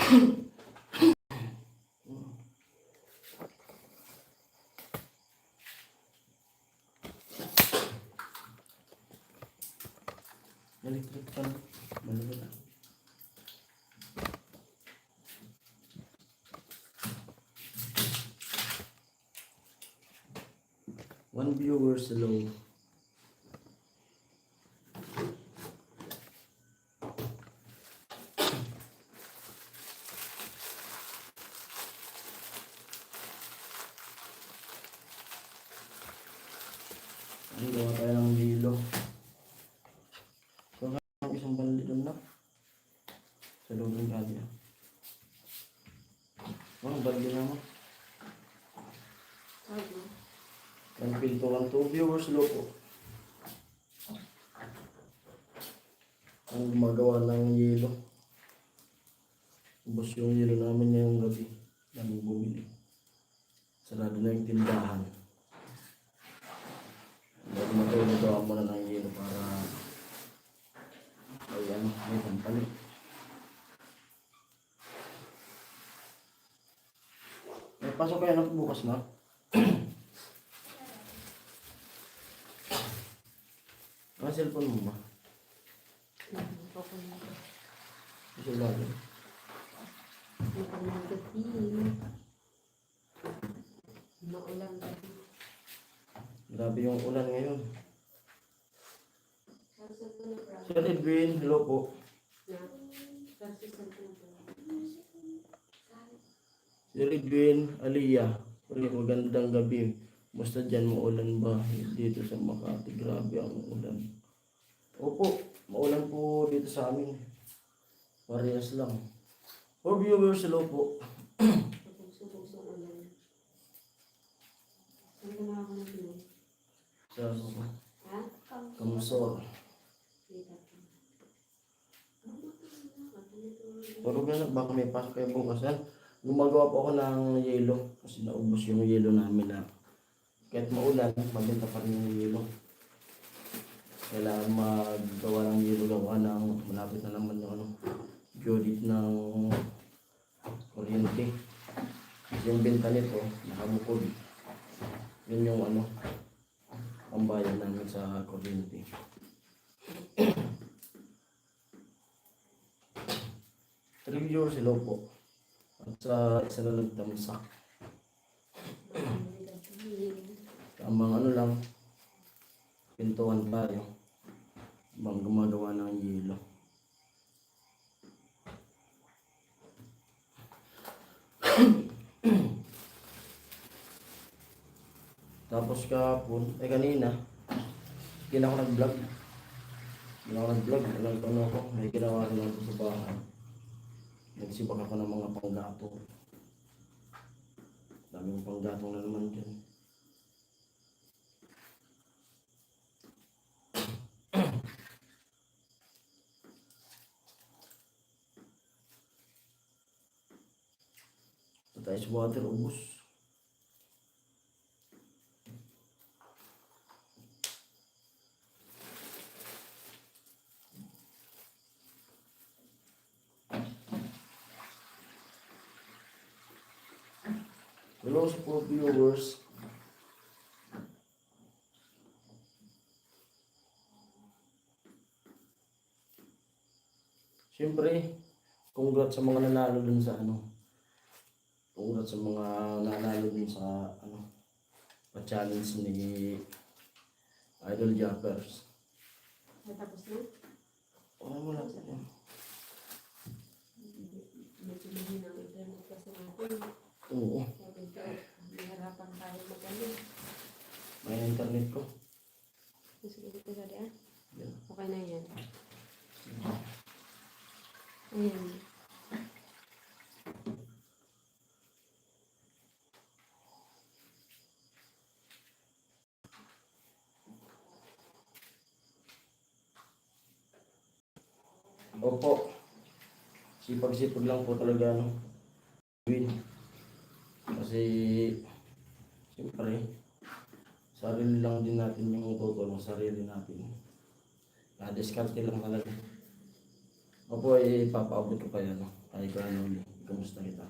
Electric fan. Malamig na. One viewer slow. Ang gawa tayo ng hilo. So, ang isang balde doon na. Sa loob ng kanya. Ang balde naman. Ang pinto lang to. Viewers low po. Ang gumagawa ng hilo. Ubos yung hilo namin ngayong gabi. Namin bumili. Sarado na yung tindahan. Bago matulog daw mo na ng hilo para ayan, may pampalit. May pasok kayo na bukas na. Ang cellphone mo ba? Ito lagi. Maulan gabi. Grabe yung ulan ngayon. Sir Edwin, hello po. Sir Edwin, Aliyah, magandang gabi. Basta dyan maulan ba? Dito sa Makati, grabe ang ulan. Opo, maulan po dito sa amin. Parehas lang. For viewers, hello po. Sa Kamsor. Pero ganun, baka may pasok kayo bukas yan. Gumagawa po ako ng yelo kasi naubos yung yelo namin na kahit maulan, mabenta pa rin yung yelo. Kailangan maggawa ng yelo, gawa ng malapit na naman yung Judith ng kuryente. Kasi yung benta nito, nakabukod. Yun yung pambayad namin sa kuryente. Reviewers, hello po. At sa isa na nagdamsak. Tamang lang, pintuan tayo. Bang gumagawa ng yelo. Tapos kahapon, kanina, hindi na ako nag-vlog. Walang ako, may ginawa rin ako sa bahay. Nagsibak ako ng mga panggato. Daming panggato na naman dyan. Ito tayo sa water, ubos. Hello sa po viewers. Siyempre, congrats sa mga nanalo dun sa congrats sa mga nanalo dun sa pa-challenge ni Idol Jappers. Natapos na? Ano mo lang yan? Medyo mahina ang internet kasi natin. Oo. Nahirapan tayo mag-ano. May internet ko. Sige dito sa diyan. Yan. Okay na yan. Ayan. Opo. Sipag-sipag lang po talaga win. Kasi siyempre sarili lang din natin yung tutulong sarili natin. Na-discarte lang talaga. Opo, ipapaabot ko pa yan. Ay, gano'n. kamusta kita?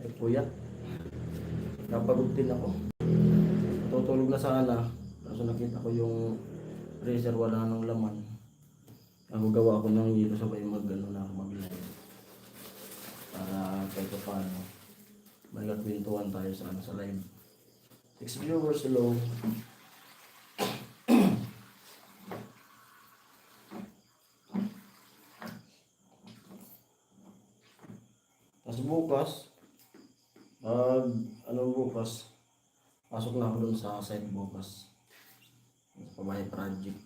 Ay puyat. Napagod din ako. Tutulog na sana. Kaso nakita ko yung freezer wala nang laman. Ako gawa ko ng hilo sabay mag-live. Para kahit pa paano. May kakwentuhan tayo sa live. 6 viewers, hello. Tapos bukas, bukas, pasok na ako dun sa site bukas. Sa Pabahay Project.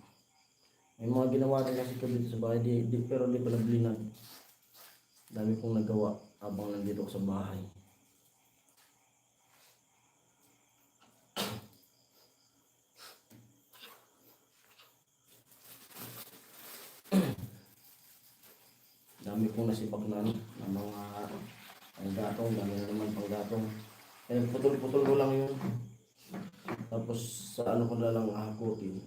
May mga ginawa rin kasi ko dito sa bahay, pero di pa naglinag. Dami kong nagawa habang nandito ako sa bahay. Dami kong nasibak na mga panggatong, dami na naman panggatong. Eh, putol-putol ko lang yun. Tapos sa ano ko na lang hakutin.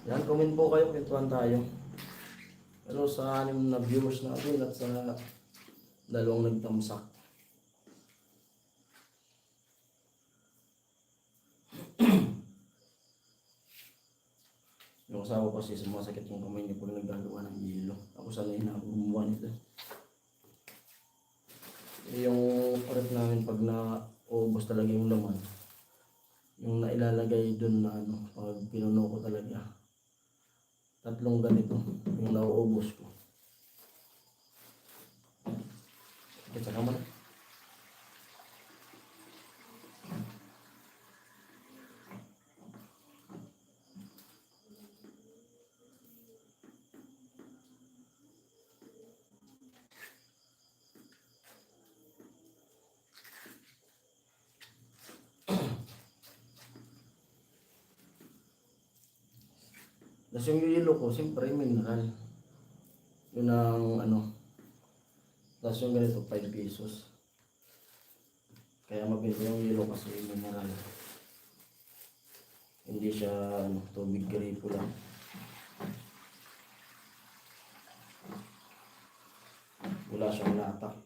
Yan, comment po kayo, kwentuhan tayo. Pero sa 6 na viewers natin at sa 2 nagtamsak. Yung asawa ko kasi sumasakit yung kamay niya pag naggagawa ng hilo. Ako sanay na ako gumawa nito. Yung rep namin pag naubos talaga yung laman, yung nailalagay dun na pag pinuno ko talaga, 3 ganito yung nauubos ko. Kita ka man. Tapos yung yelo ko, siyempre mineral. Yun ang Tapos yung ganito, 5 pesos. Kaya mabenta yung yelo kasi mineral. Hindi siya tubig gripo lang. Wala siyang lata.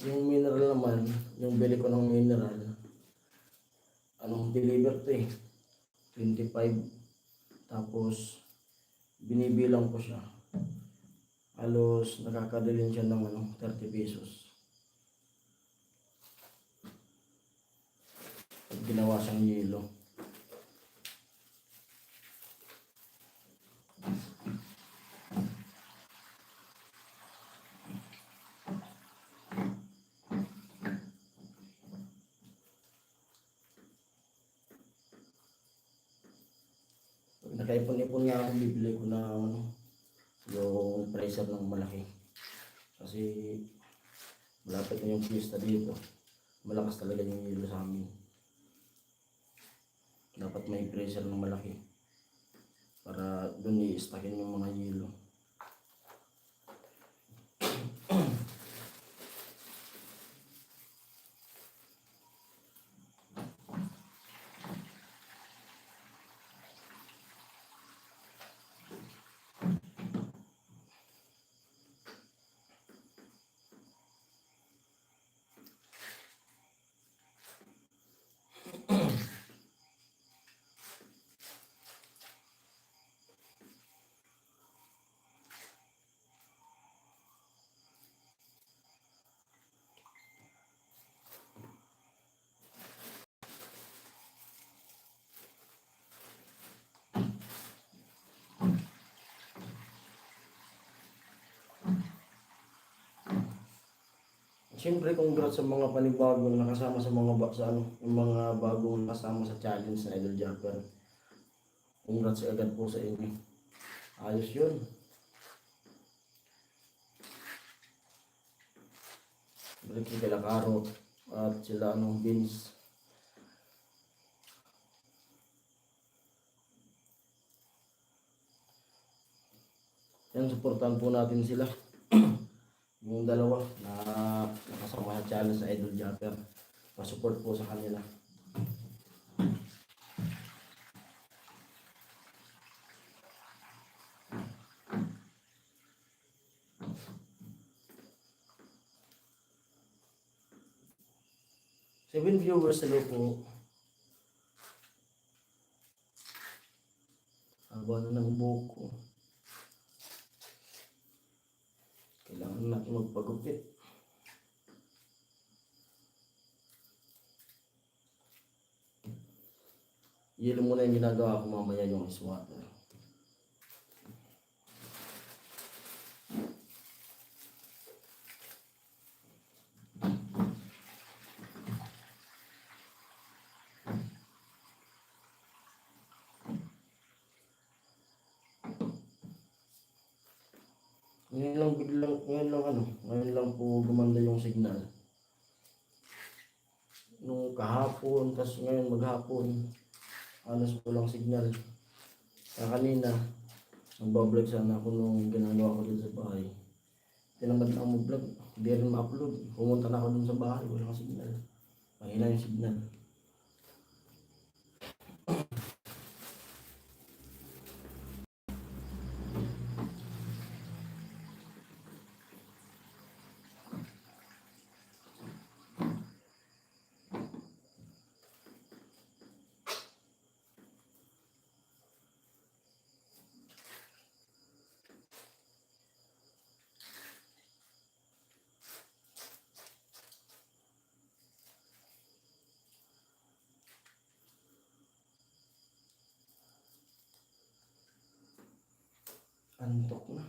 Yung mineral naman, yung bili ko ng mineral, deliver to 25. Tapos, binibilang ko siya. Halos nakakadalhin siya ng 30 pesos. Pag ginawa siyang yelo. Nakaipon-ipon nga ako, bibili ko na yung freezer ng malaki. Kasi malapit na yung fiesta dito. Malakas talaga yung yelo sa amin. Dapat may freezer ng malaki para dun i-stockin yung mga yelo. Siyempre, congrats sa mga panibagong nakasama sa mga yung mga bagong nakasama sa challenge na Idol Japper. Congrats agad po sa inyo. Ayos yun. Balik si Kalakaro at sila Vince. Yan, supportan po natin sila. Yung dalawa na nakasama sa challenge sa Idol Japper. Pa-support po sa kanila. Seven viewers, hello po. Haba na ng buhok ko. Kailangan natin magpagupit. Yelo muna yung ginagawa ko, mamaya yung ice water. Ngayon lang po gumanda yung signal. Nung kahapon, tas ngayon maghapon, alas walang signal. Kaya kanina, nagbablog sana ako nung ginagawa ko dito sa bahay. Tinamad na ako mag-vlog, hindi rin ma-upload. Pumunta na ako dun sa bahay, walang signal. Mahina yung signal. Antok na.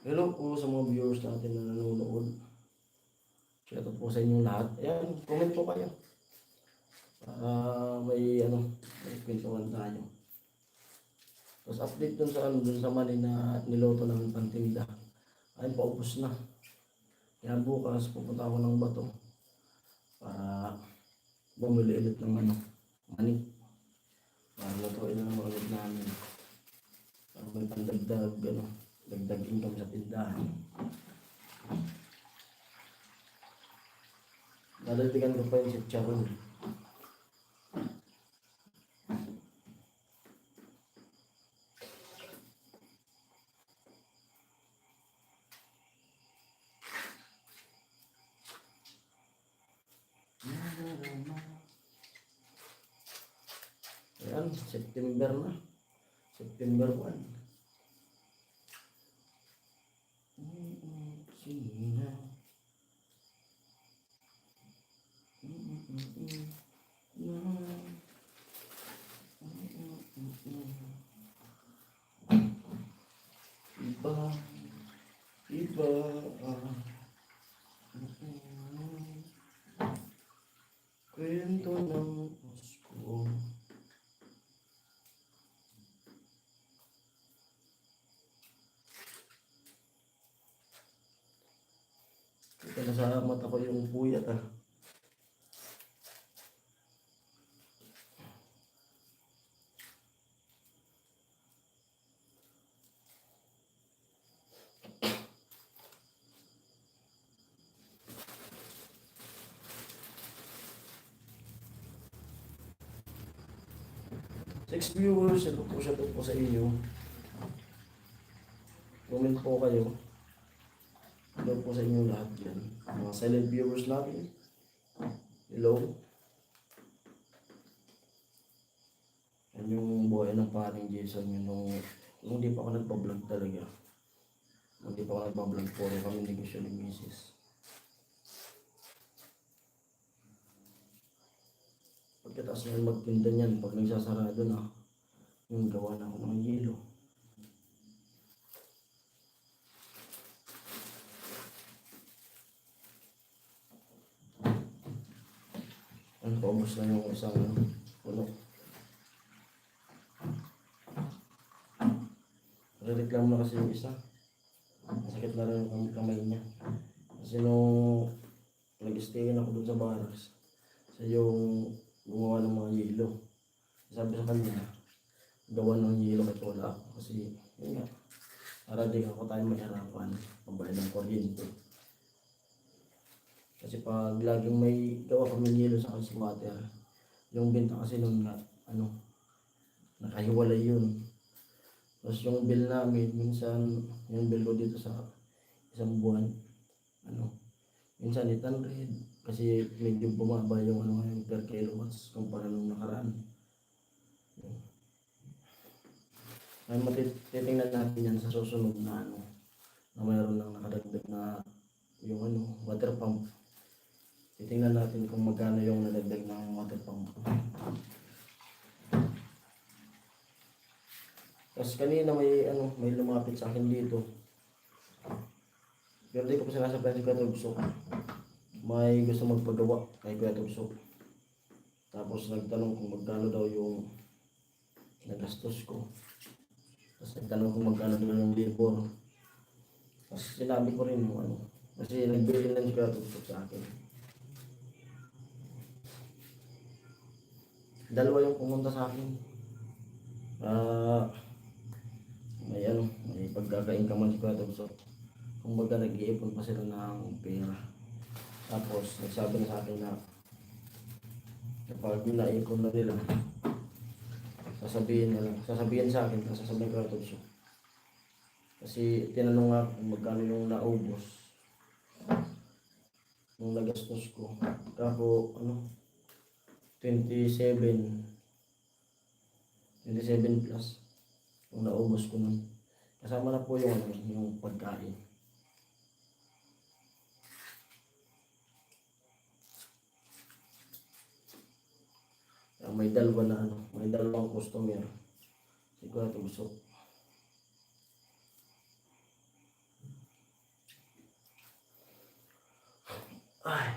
Hello po sa mga viewers natin na nanonood. Shout out po sa inyong lahat. Ayan, comment po kayo. May kwentuhan tayo. Tapos update dun sa mali na niloto namin pantinda. Ayun, paubos na. Kaya bukas pupunta ako ng Bato para bumili ulit ng mani. Para lutuin na naman ulit namin. Para may pandagdag, dagdag income sa tindahan. Nadagdagan ko pa yung chicharon. Ayan, September na. September 1. Sina. Iba. Kwento ng Pasko. Kita na sa mata ko yung puyat ah. Six viewers, ito po sa inyo. Comment po kayo. Hello po sa inyo lahat yan. Mga silent viewers natin. Hello. Yan yung buhay ng paring Jason yun nung di pa ako nagpa-vlog talaga. Nung di pa ako nagpa-vlog, puro kami negosyo ng misis. Pagkataas na magtinda niyan, pag nagsasarado na, yung gawa na ako ng yelo. Paubos na yung isang puno. Rereklamo na kasi yung isa. Masakit na rin ang kamay niya. Kasi nung nag-stay ako dun sa barracks, siya yung gumawa ng mga yelo. Sabi sa kanya, gawa ng yelo kahit wala ako. Kasi, yun nga, para di ako tayo mahirapan, pambayad ng kuryente. Kasi pag laging may gawa kami yelo sa ice water, yung benta kasi nung nakahiwalay yun. Tapos yung bill namin, minsan, yung bill ko dito sa isang buwan, minsan 800, kasi medyo bumaba yung yung per kilowatts kumpara nung nakaraan. Ay titingnan natin yan sa susunod na na mayroon lang nakadagdag na yung water pump. Titingnan natin kung magkano yung nadagdag ng water pump. Tapos kanina may lumapit sa akin dito. Pero di ko pa sinasabihan si Kuya Tugso. May gusto magpagawa kay Kuya Tugso. Tapos nagtanong kung magkano daw yung nagastos ko. Tapos nagtanong kung magkano daw yung labor. Tapos sinabi ko rin yung kasi nagbili lang si Kuya Tugso sa akin. Dalawa yung pumunta sa akin. May pagkakainkaman si Kuya Tugso. Kung baga nag-iipon pa sila ng pera. Tapos nagsabi na sa akin na kapag naipon na nila, sasabihin sa akin, sasabihin ko na Tugso. Kasi tinanong nga kung magkano yung naubos nung nagastos ko. Kako 27 plus yung naubos ko nun. Kasama na po yung pagkain. May dalawang customer. Si Kuya Tugso. Ay.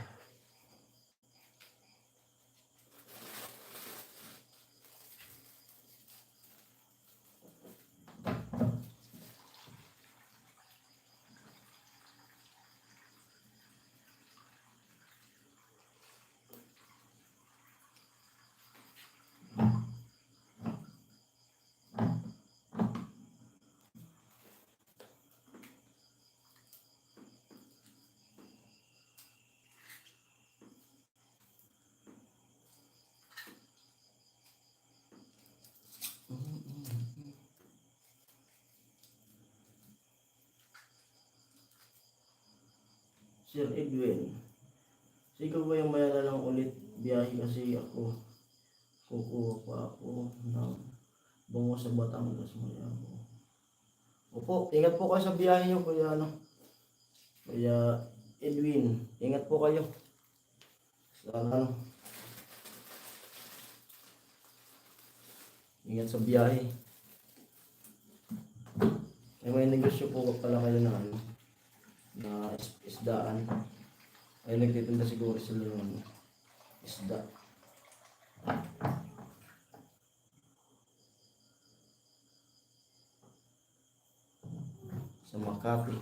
Sir Edwin, ikaw ba yung mayroon lang ulit biyahe kasi ako kukuha pa ako ng bungo sa Batangas maya ako. Opo, ingat po kayo sa biyahe nyo Kuya Edwin, ingat po kayo sa ingat sa biyahe. May negosyo po pala kayo na na isdaan. Ay nagtitinda siguro sila ng isda. Sa Makati.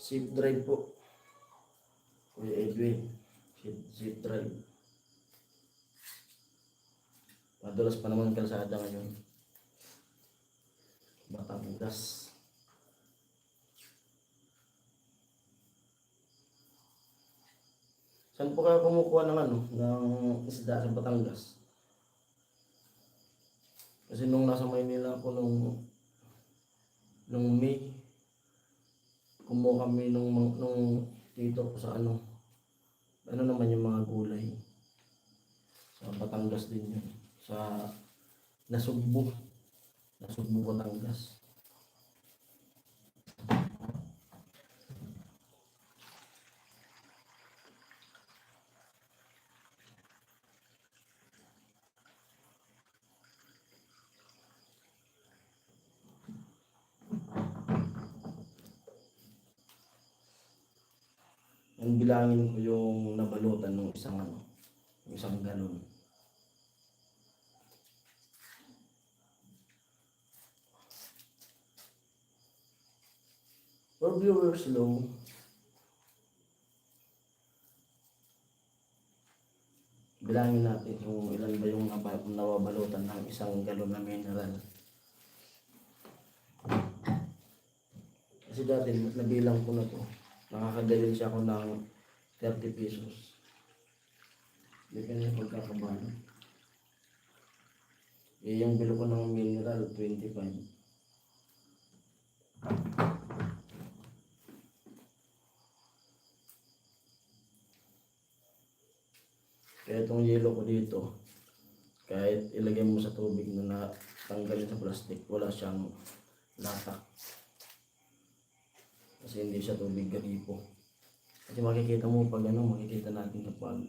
Safe drive po. Kuya Edwin. Safe drive. Madulas pa naman kalsada ngayon. Batangas. Saan po kayo kumukuha ng isda sa Batangas? Kasi nung nasa Maynila ako nung May, kumuha kami nung tito ko sa naman yung mga gulay. Sa Batangas din yun. Sa Nasugbu, Batangas. Ang bilangin ko yung nabalutan ng isang yung isang galon. For viewers low, bilangin natin kung ilan ba yung nababalutan ng isang galon na mineral. Kasi dati, nabilang ko na to. Nakakadalhin siya ako ng 30 pesos. Depende sa pagkakabalo. Yung bilo ko ng mineral, 25. Kaya itong yelo ko dito, kahit ilagay mo sa tubig na natanggalin sa plastic, wala siyang latak. Kasi hindi siya tubig garipo. Kasi makikita mo pag makikita natin kapag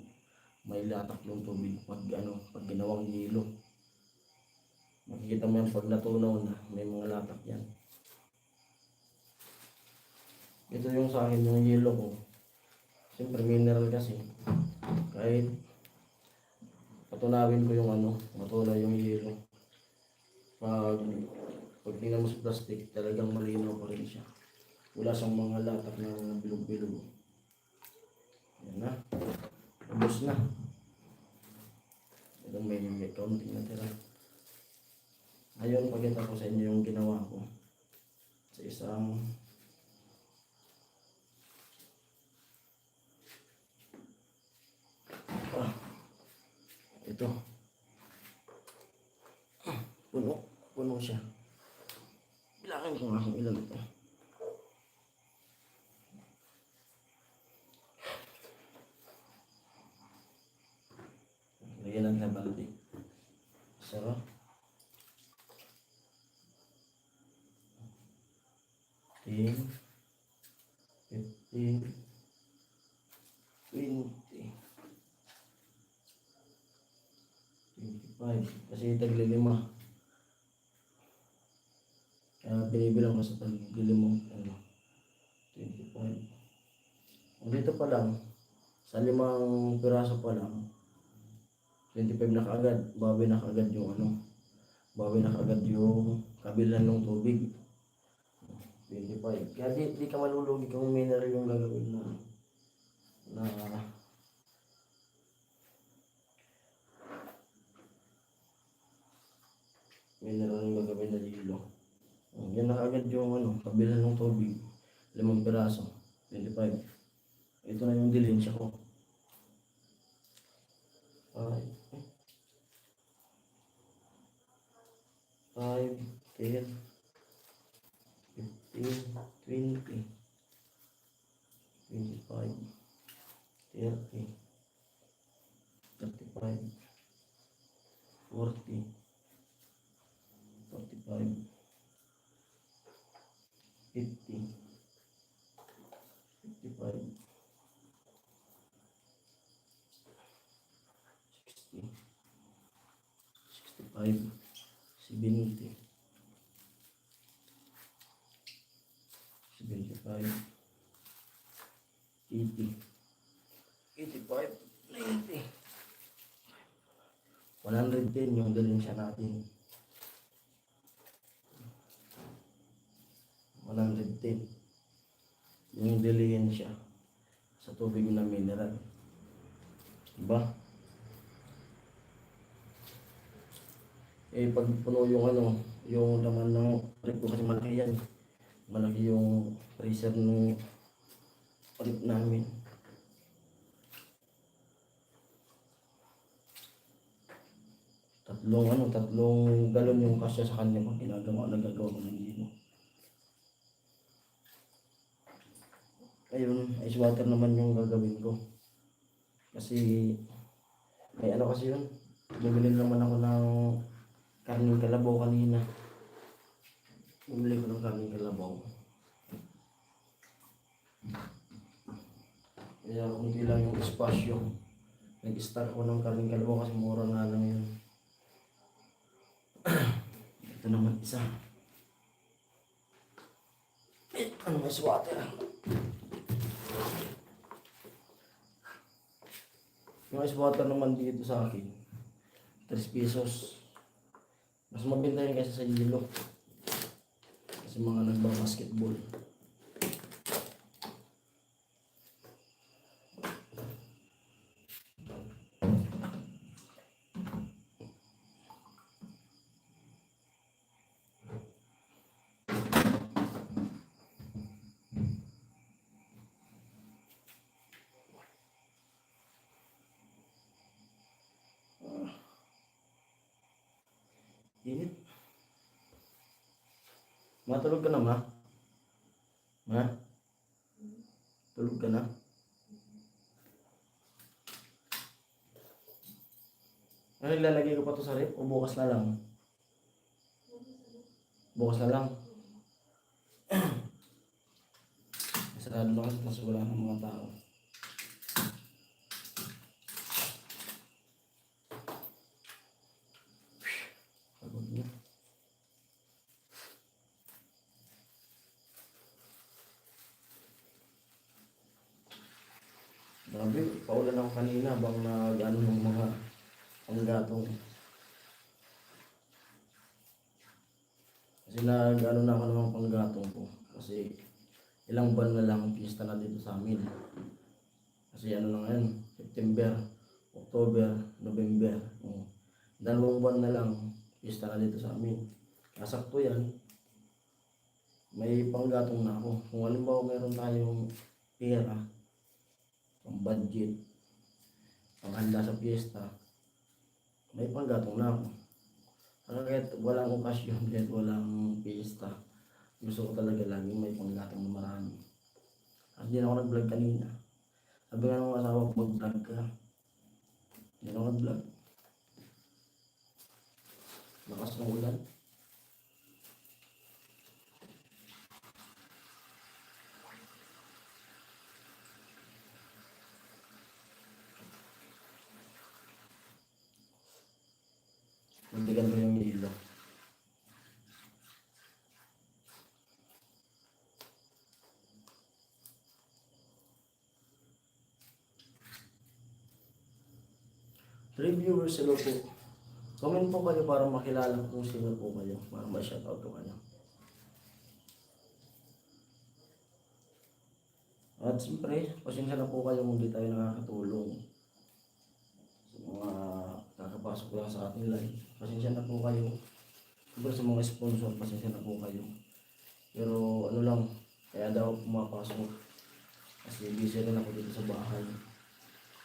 may latak yung tubig pag ginawang yelo. Makikita mo yan pag natunaw na may mga latak yan. Ito yung sa akin yung yelo ko. Siyempre mineral kasi. Kahit patunawin ko yung matunaw yung yelo. Pag tingnan mo sa plastic, talagang malinaw pa rin siya. Wala siyang mga latak na bilog-bilog. Yan na. Ubos na. Ito may kaunting natira. Ngayon, pagkita ko sa inyo yung ginawa ko. Sa isang ito. Puno siya. Bilangin ko nga kung ilan ito. Lagyan natin ng balde. Sarap. 10, 15, 20, 25. Kasi tagli-5. Kaya binibilang ko sa tagli-5. 25. Dito pa lang, sa 5 piraso pa lang, 25 na kaagad. Bawi na kaagad yung bawi na kaagad yung kabilan ng tubig. 25. Kaya di ka malulugi kung mineral yung gagawin na mineral yung gagawin na yelo. Yan na kaagad yung kabilan ng tubig. 5 piraso. 25. Ito na yung dilensya ko. 5, 10, 15, 20, 25, 30, 35, 40, 45, 50, 55, 60, 65, 70, 75, 80, 85, 90, 110 yung dalensya natin. 110 yung dalensya sa tubig na mineral. Diba? Pag puno yung laman ng rip ko kasi malaki yan. Malaki yung freezer ng rip namin. Tatlong galon yung kasya sa kanya pag nagagawa ko ng lino. Ayun, ice water naman yung gagawin ko. Kasi may kasi yun. Bumili naman ako ng karning kalabaw kanina. Bumili ko ng karning kalabaw. Kaya kunti lang yung espasyo. Nag-start ako ng karning kalabaw kasi mura nga lang yun. Ito naman isa. Ice water. Yung ice water naman dito sa akin, 3 pesos. Mas mabenta yun kaysa sa yelo. Kasi mga nagbabasketball. Init. Matulog ka na, ma? Ma? Tulog ka na? Ano, ilalagay ko pa to sa rep o bukas na lang? Bukas na lang. Sarado na kasi wala ng mga tao. Pagod na. Grabe, paulan ako kanina bang nag-ano ng mga panggatong. Kasi nag-ano na ako ng mga panggatong ko. Kasi ilang buwan na lang ang pista na dito sa amin. Kasi ano na ngayon, September, October, November. 2 buwan na lang pista na dito sa amin. Kasakto yan. May panggatong na ako. Kung halimbawa meron tayong pera, pang budget, panghanda sa piyesta, may panggatong na ako. Kahit walang okasyon, kahit walang piyesta, gusto ko talaga laging may panggatong na marami. At di na ako nag-vlog kanina. Sabi nga ng asawa ko, mag-vlog ka. Hindi na ako nag-vlog. Lakas ng ulan. Magdigan ko yung ilo. Reviewers, hello po. Comment po kayo para makilala kung sino po kayo. Para ma-shoutout ko kayo. At siyempre, pasensya na po kayo kung hindi tayo nakakatulong. Sa mga kakapasok lang sa ating live. Pasensya na po kayo. Siyempre sa mga sponsor, pasensya na po kayo. Pero ano lang, kaya daw pumapasok. Kasi busy rin ako dito sa bahay.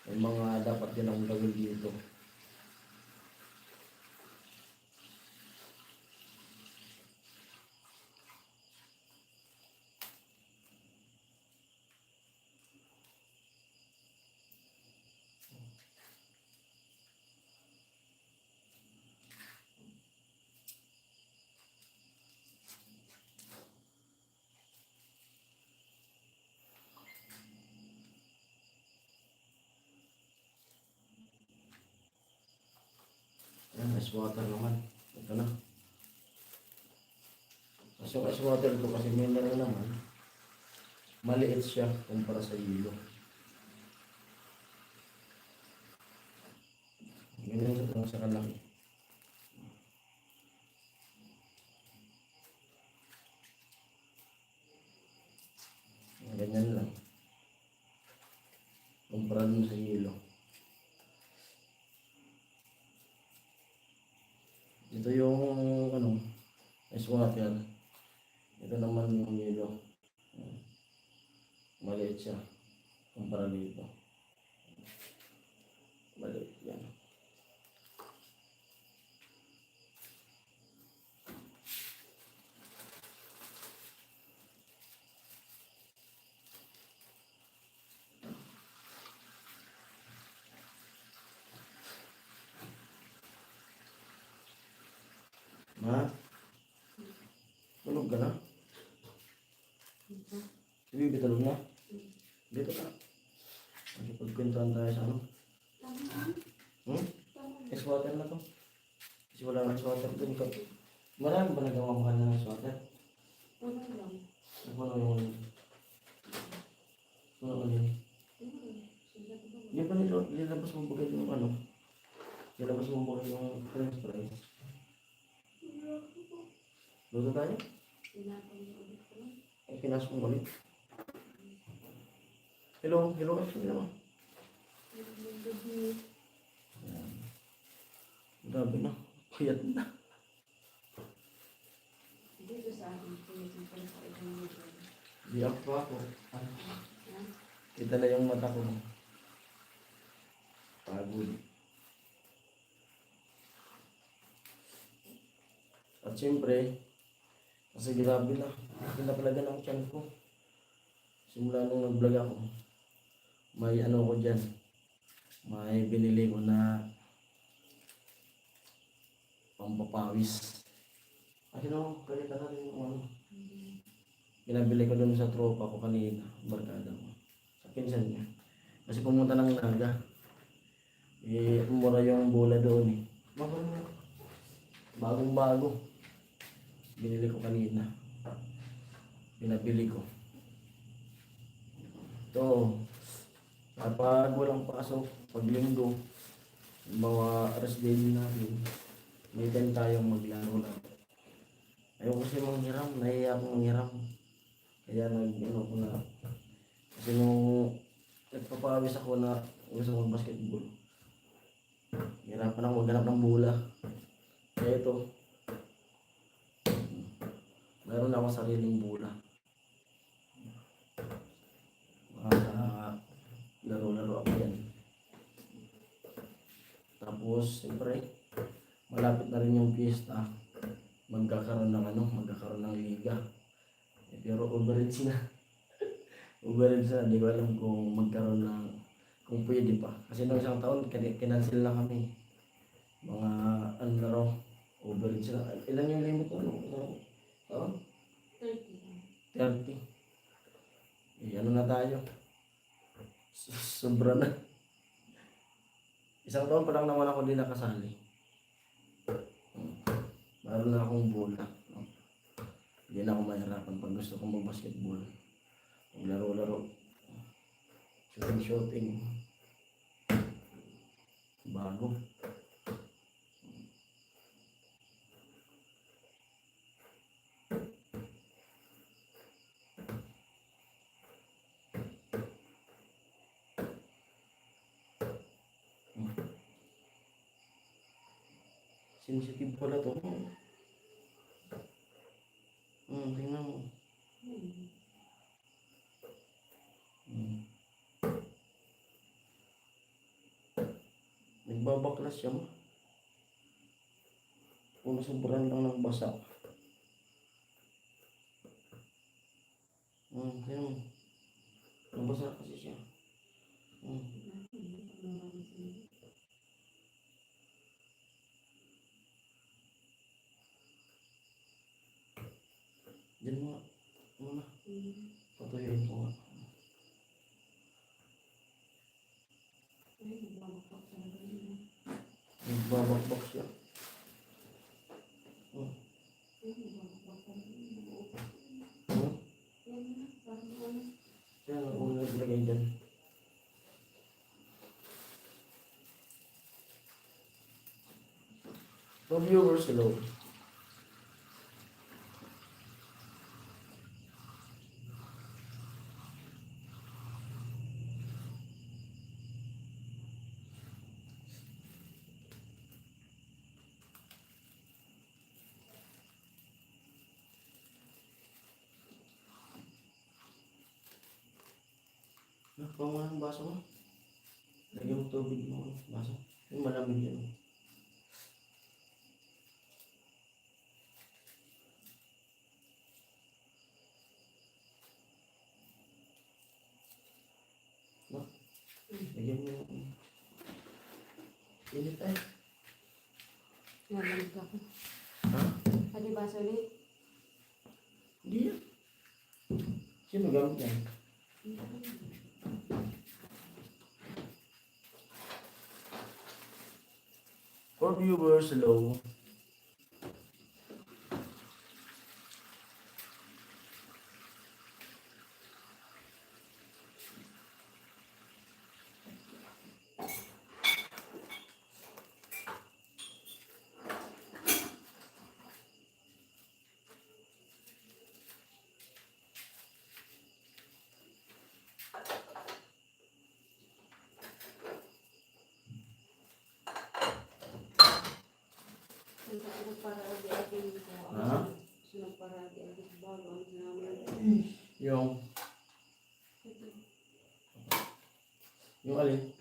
May mga dapat din akong gawin dito. Ayan, ice water naman. Ito na. Kasi yung ice water ko kasi mineral naman. Maliit siya kumpara sa yelo. Ganyan ito lang sa kalaki. Ganyan lang. Kumpara dun sa yelo. Ito yung ano, ice water. Ito naman yung yelo. Maliit siya kumpara dito. Maliit yan. Ma? Tulog ka na? Si Bibi tulog na? Dito ka. Pagkwentuhan tayo sa ano? Ice water na to. Kasi wala ng ice water dun ka. Marami ba nagawa mahal ng ice water? Ano yung... Ano yun? Hindi pa nilabas mo bagay yung ano? Nilabas mo bagay yung french fries? Luto tayo? Tinapon niya ulit ko. Ay, pinasok mo ulit. Hello, hello, hello. Ang gabi. Ayan. Grabe na. Payat na. Dito sa akin, tinisimpan sa ibang lugar. Di ako. Ah, Yan. kita na yung mata ko. Pagod. At siyempre, kasi grabe na. Pinapalaga ng tiyan ko. Simula nung nag-vlog ako, may ano ko dyan. May binili ko na pampapawis. Ay, kalita na rin yung ano. Pinabili ko dun sa tropa ko kanina, barkada ko. Sa pinsan niya. Kasi pumunta ng Naga. Eh, mura yung bola doon eh. Bagong bago. Binili ko kanina. Pinabili ko. Ito, kapag walang pasok, pag linggo, yung mga rest day natin, may time tayong maglaro lang. Ayaw kasi manghiram, nahiya akong manghiram. Kaya nag-ano ko na. Kasi nung nagpapawis ako na gusto ko basketball, hirapan ako maghanap ng bola. Kaya ito, meron ako sariling bola. Laro-laro ako yan. Tapos, siyempre, malapit na rin yung piyesta. Magkakaroon ng liga. Eh, pero overage na. Overage na, di ko alam kung magkaroon kung pwede pa. Kasi nung isang taon, kinancel na kami. Mga, ano na raw, overage na. Ilan yung limit mo? Taon? 30. 30. Eh, ano na tayo? Sobra na. Isang taon pa lang naman ako din nakasali. Meron na akong bola. Hindi na ako mahirapan pag gusto kong mag-basketball. Maglaro-laro. Shooting. Bago. Sensitive pala to. Tingnan mo. Nagbabaklas siya mo. Kung sobrang lang ng basa. Tingnan mo. Nabasa kasi siya. Diyan mo nga. Muna. Patuyuin ko nga. Nagbabakbak siya. Kaya nga kung naglagay dyan. So viewers, hello. Kuha mo ng baso mo. Lagyan mo tubig mo. Baso. Yung malamig yan. No? Lagyan mo. Init ay. Namalig ako. Ha? Hali ba ulit? Hindi yan. Sino gamit yan? For viewers, hello. Sunod para agi-agi ko. Ha? Sunod para agi-agi sa bago. Ang sinaman. Yung, yung alin?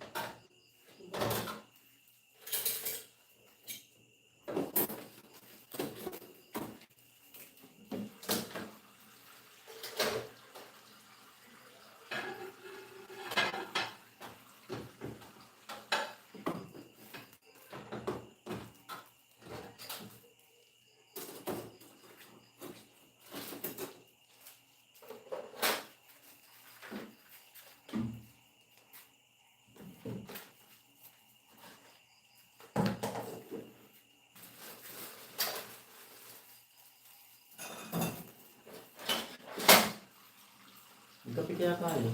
Magkape kaya tayo.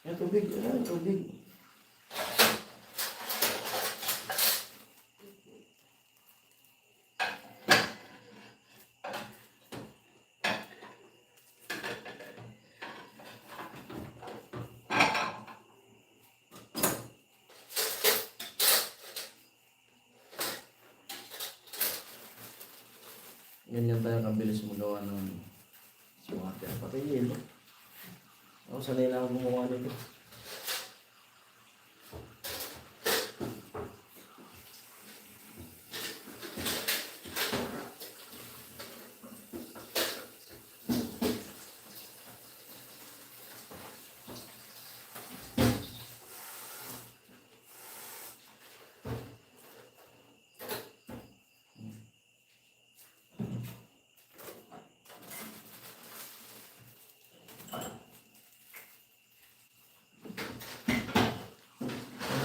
Yan, tubig. Yan, tubig. Ganyan tayo kabilis magawa ng smarter. Pati yelo. Ako sanay lang ako gumawa nito.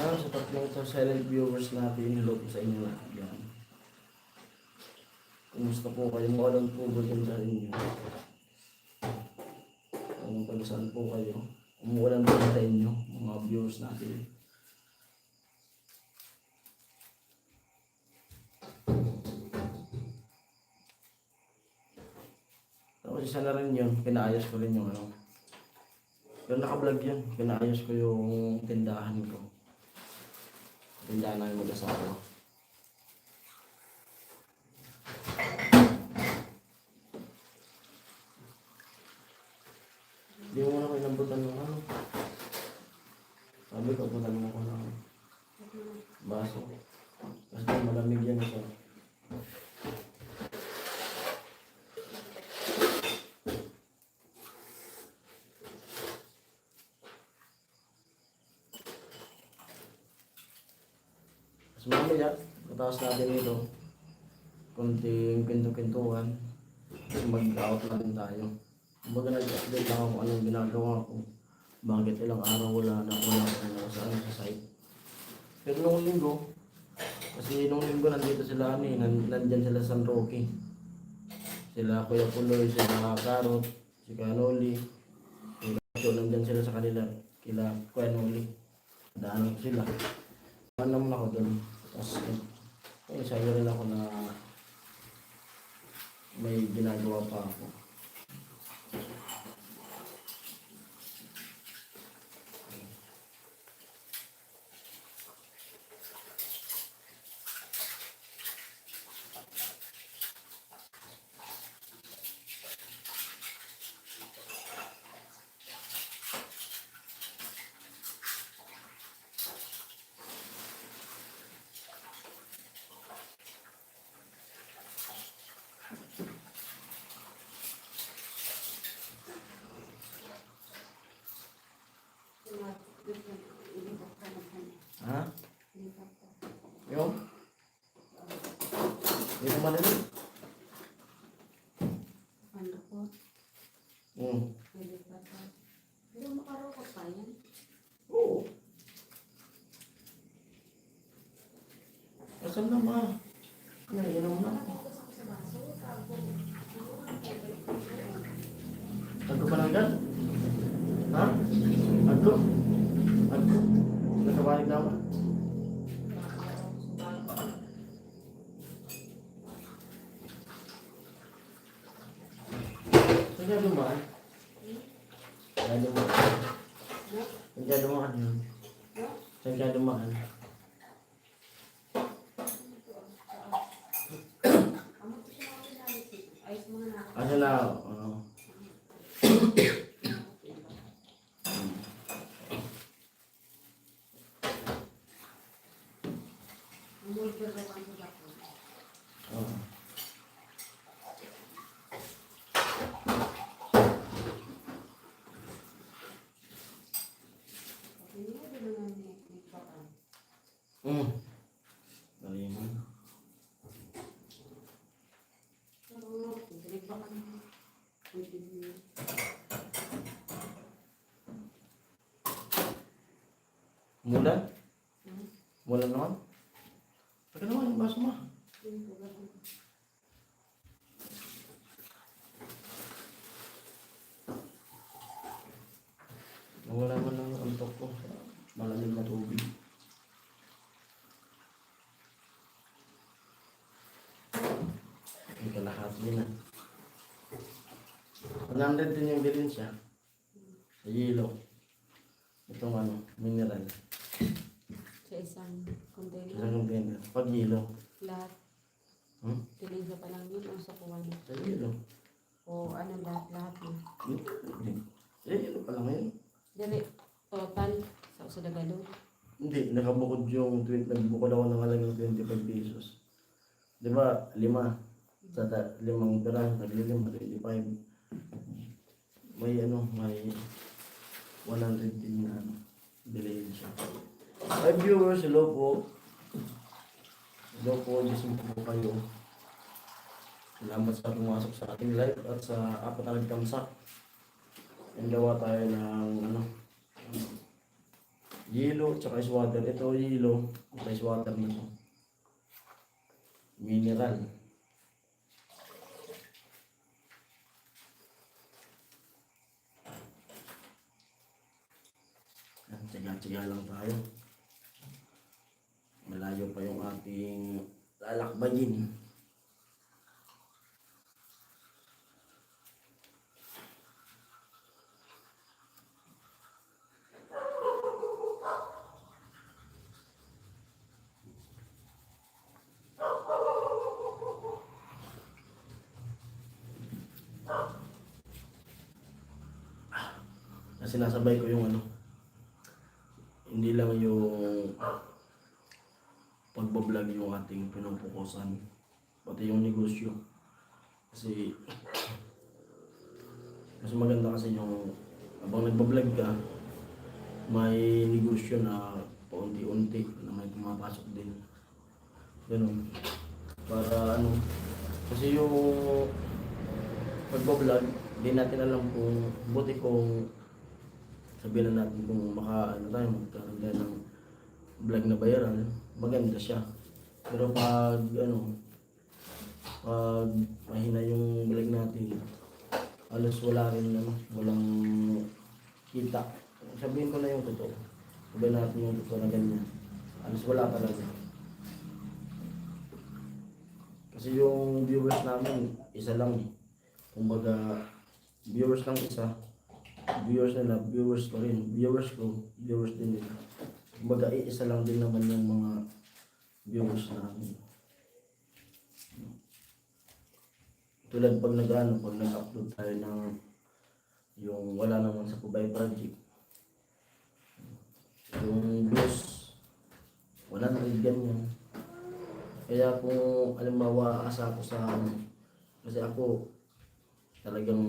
Sa tatlong ito silent viewers natin, hello po sa inyo lahat. Yan. Kumusta po kayo? Walang po ba dyan sa inyo? Kung pag-saan po kayo? Umuulan po sa inyo, mga viewers natin. Tapos isa na rin yun, pinaayos ko rin yung ano. Pero naka-vlog yun, pinaayos ko yung tindahan ko. Tindahan namin mag-asawa. Hindi mo na ko inambutan ng ano. Sabi ko, abutan mo ko ng baso. Kasi malamig yan siya. Mas mamaya, pataas natin ito. Kunting pinto-pintuan. Mag-out na rin tayo. Kumbaga nag-update lang ako anong ginagawa ko. Bakit ilang araw wala na sa site. Pero nung linggo, kasi nung linggo nandito sila nandyan sila sa San Roque. Sila Kuya Puloy, sila Karot, si Kanoli. So nandyan sila sa kanila, kila Kuya Noli. Daanan ko sila. Ano naman ako doon. Tapos, sayo rin ako na may ginagawa pa ako. Ha? Yung? Hindi naman rin. Ano ko? Hindi mo makarokot pa yan. Oo. Asan na ma? Yan naman ako. Agko pa lang gan? Ha? Agko? Agko? Nagkabalik na ako? Saan ka dumaan? Saan ka dumaan? No? Saan ka dumaan yun? No? Saan ka dumaan? Amo ko siya mga pinalit dito. Ayos mga nakakita. Ano na? Oo. Umulgar na ang sa ko. Oo. Hindi mo din naman nagpapan. Dali mo. Pero ano, nagpapan mo. Continue. Mulan? Hmm? Mulan naman? Pagka naman yung baso mo. Yun po, ganun. Nawala man lang ang antok ko sa malamig na tubig. May kalahati din ah. 100 din yung bilhin siya. Sa yelo. Itong ano, mineral. Sa isang container. Isang container. Pag yelo. Lahat. Hmm? Tinigsa pa lang yun o sa kuwan. Sa yelo. O ano lahat na. Sa yelo pa lang yun. Dili, total sa Dagalo. Hindi, nakabukod yung nagbukod ako ng halagang 25 pesos. Di ba, 5. Sa 5 piraso, nagli-5, 25. May ano, may 100 din na ano, bilhin siya. Ay viewers, hello po. Hello po, gising po kayo. Salamat sa pumasok sa ating live at sa apat na nagtamsak. And gawa tayo ng ano, yelo tsaka ice water. Ito yelo, ice water na to. Mineral. Tiga-tiga lang tayo. Malayo pa yung ating lalakbayin. Sinasabay ko yung ano, hindi lang yung pagbablog yung ating pinupukusan, pati yung negosyo. Kasi mas maganda kasi yung habang nagbablog ka, may negosyo na paunti-unti na may pumapasok din. Ganun. Para ano, kasi yung pagbablog, hindi natin alam kung buti kung sabihin na natin kung magkaroon tayo ng vlog na viral, maganda siya. Pero pag mahina yung vlog natin, halos wala rin walang kita. Sabihin ko na yung totoo. Sabihin natin yung totoo na ganyan. Halos wala talaga. Kasi yung viewers namin, isa lang eh. Kumbaga, viewers lang isa. Viewers nila, viewers ko rin. Viewers ko, viewers din nila. Kumbaga, isa lang din naman yung mga viewers namin. Tulad pag nag-upload tayo ng yung wala naman sa Kubay Project. Yung views, wala na rin ganyan. Kaya kung halimbawa asa ako sa kasi ako talagang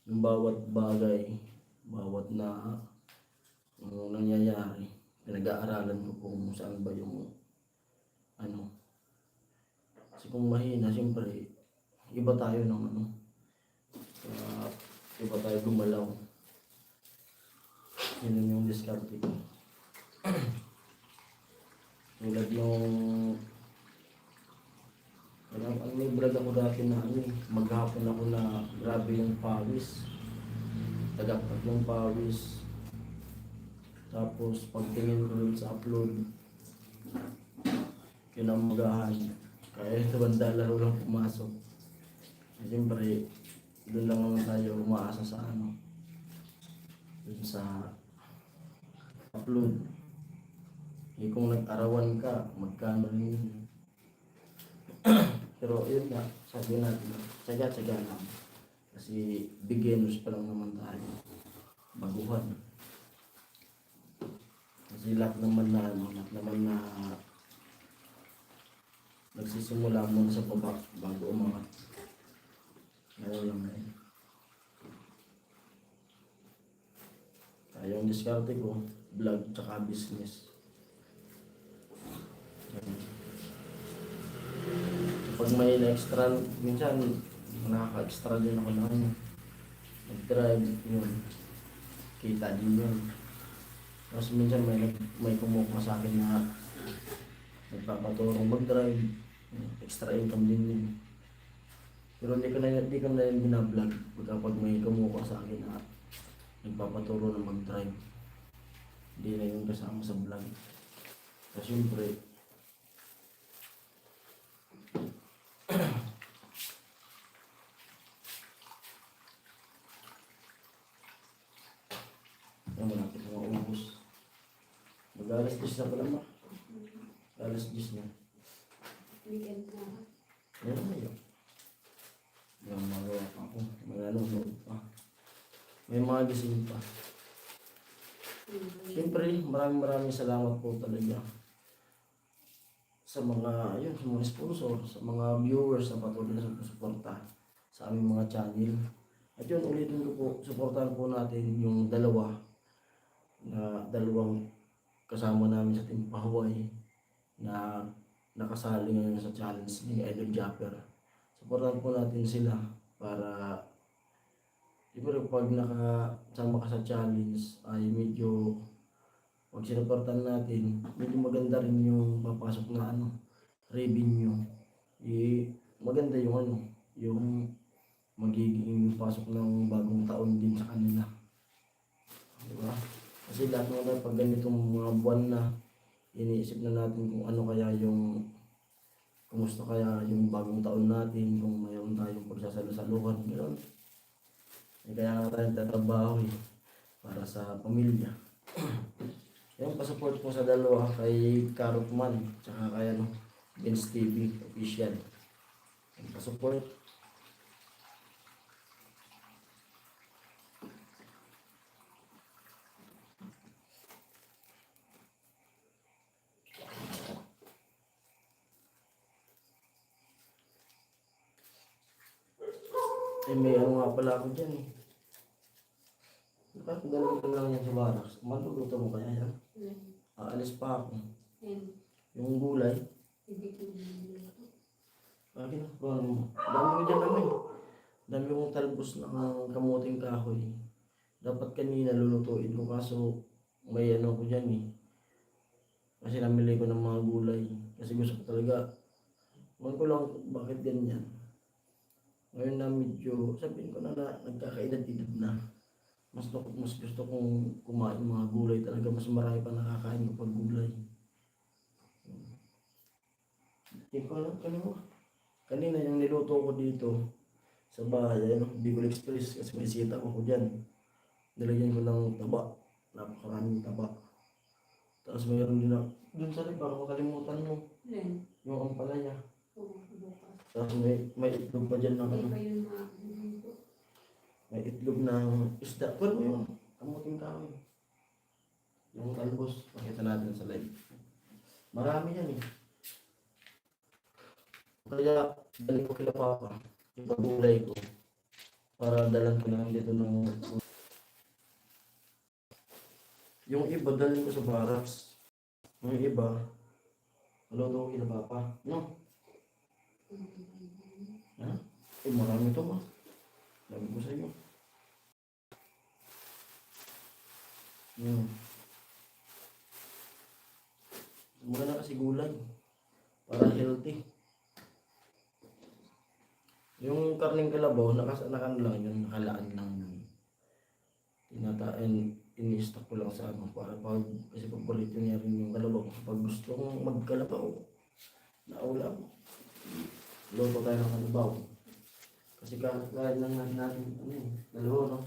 yung bawat bagay, bawat na nangyayari, pinag-aaralan ko kung saan ba yung ano. Kasi kung mahina, siyempre, iba tayo ng iba tayo gumalaw. Yun yung diskarte ko. Tulad yung may vlog ako dati na maghapon ako na grabe yung pawis. Tagapag yung pawis. Tapos pagtingin ko rin sa upload, kinamagahan. Kaya ito banda laro lang pumasok. Siyempre, doon lang naman tayo umaasa sa dun sa upload. Eh kung nag-arawan ka, magkano rin yun. Pero yun nga, sabi natin, tsaga-tsaga lang. Kasi beginners pa lang naman tayo. Baguhan. Kasi lahat naman na nagsisimula muna sa baba bago umangat. Ngayon lang na yun. Kaya yung diskarte ko, vlog tsaka business. Pag may extra, minsan nakaka-extra din ako na ano, mag-drive, yun, kita din yun. Tapos minsan may kumukuha sa akin na nagpapaturong mag-drive, extra income din yun. Pero hindi ko na yun binablog kapag may kumukuha sa akin na nagpapaturo na mag-drive. Hindi na yun kasama sa vlog. Kasi syempre, malapit na maubos. Mag-alas 10 na pala ma. Alas 10 na. Weekend na. Ayan na yun. May magawa pa ako. May nanonood pa. May mga gising pa. Siyempre, maraming salamat po talaga sa mga, sa mga sponsor, sa mga viewers na patuloy na suporta sa aming mga channel. At yun, ulitin ko po, suportahan po natin yung dalawang kasama namin sa Team Pahuay na nakasali ngayon sa challenge ni Idol Japper. Supportahan po natin sila para siguro pag nakasama ka sa challenge ay medyo pag sinuportahan natin, medyo maganda rin yung papasok na revenue. Maganda yung magiging pasok ng bagong taon din sa kanila. Diba? Kasi lahat naman pag ganitong mga buwan na, iniisip na natin kung kumusta kaya yung bagong taon natin, kung mayroon tayong pagsasalusaluhan, gano'n. Kaya nga tayo tatrabaho para sa pamilya. Yung pasupport po sa dalawa kay Karotman, tsaka kay Vince TV official. Yung pasupport. May nga pala ako dyan Bakit ganun ko lang yan sa baras? Matuluto mo kaya yan? Aalis pa ako. Yung gulay. Hindi ko niluluto. Bakit? Dami ko dyan Dami kong talbos ng kamuting kahoy. Dapat kanina lulutuin ko kaso may ko dyan Kasi namili ko ng mga gulay. Kasi gusto ko talaga. Ko lang bakit ganyan. Ngayon na medyo, sabihin ko na nagkakaedad-edad na. Mas gusto kong kumain mga gulay talaga. Mas marami pa nakakain kapag gulay. Hindi ko alam kanina yung niluto ko dito sa bahay, Bicol Express kasi may sita ko dyan. Nilagyan ko ng taba. Napakaraming taba. Tapos mayroon din dun sa rin, baka makalimutan mo. Yung ampalaya. Tapos may itlog pa dyan may itlog ng isda. Pero yung kamuting kahoy. Yung talbos, pakita natin sa live. Marami yan Kaya, dali ko kila Papa. Yung pagulay ko. Para dalan ko lang dito ng... Yung iba, dalhin ko sa barracks. Yung iba, maluto ko kila Papa. No? Ha? Marami ito Sabi ko sa iyo. Maganda kasi gulay. Para healthy. Yung karning kalabaw, nakalaan lang yun. Ini-stock ko lang sa para kasi paborito niya rin yung kalabaw. Kapag gusto kong magkalabaw, naulam. Luto tayo ng kalabaw. Kasi kahit lang natin dalawa,